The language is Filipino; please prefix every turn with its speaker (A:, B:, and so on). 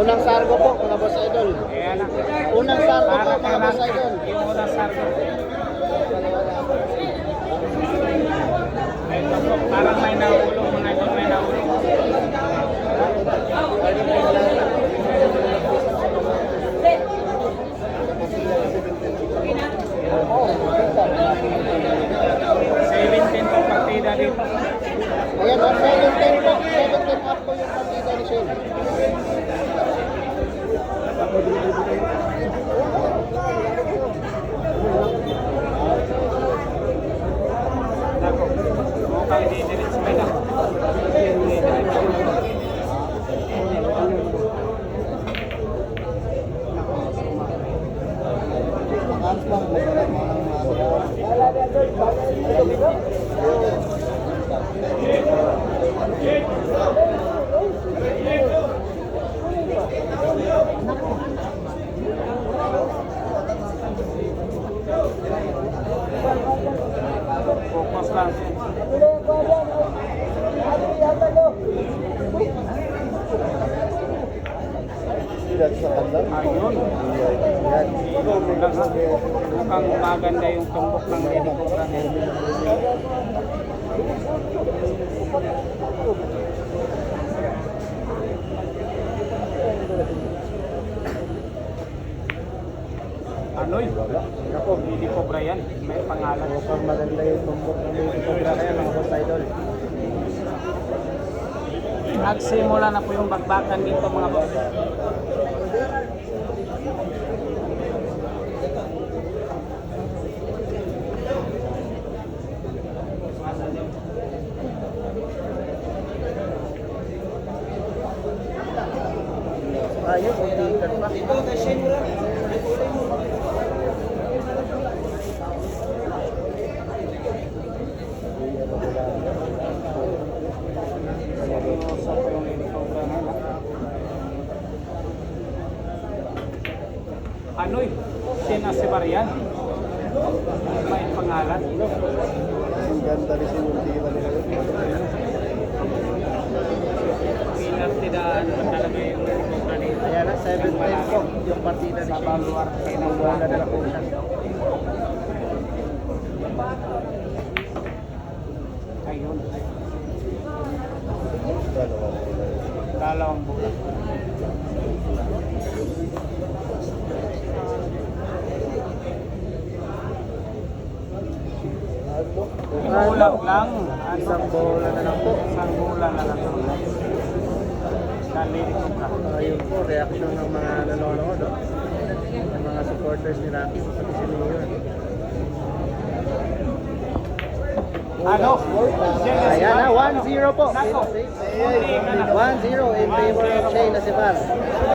A: Unang sargo po, mga boss idol.
B: Ayan na.
A: Unang sargo po,
B: Para
A: mga boss idol.
B: yung unang sargo. Ito po, parang may nahulog mga ito, may nahulog. Seventeen po partida dito.
A: Ayan, 17 po. 17 up po yung partida ni Shane.
B: Ako, mukhang didiretso ka na. Focus lang. Ayun. Mukhang maganda yung tumbok ng Lady Cobra. Anoy? Ako, Lady Cobra yan. May pangalan.
A: Mukhang maganda yung tumbok ng Lady Cobra kaya mga boss idol.
B: Nagsimula na po yung bakbakan dito mga boss.
A: Ayun, kuntikan pa.
B: Seryoso po yung Lady Cobra nila. Anoy? Sinasibarian. May pangalan.
A: Ang ganda rin sinuntikan nila.
B: Pinartidaan pa talaga yung Lady Cobra nila.
A: Ayan na, 17 po yung partida ni
B: Sa
A: Shane.
B: Baluar,
A: Wala na po siya.
B: Ayun. Dalawang bulan. Bulan lang.
A: Isang bola na lang po.
B: Isang bulan na lang. Sa Lady Cobra.
A: Ayun po, reaction ng mga nanonood. Ng mga supporters ni Rocky sa Mayor.
B: Ano?
A: Ayan na, 1-0 po.
B: Nako.
A: 1-0 in favor of Shane Asibar.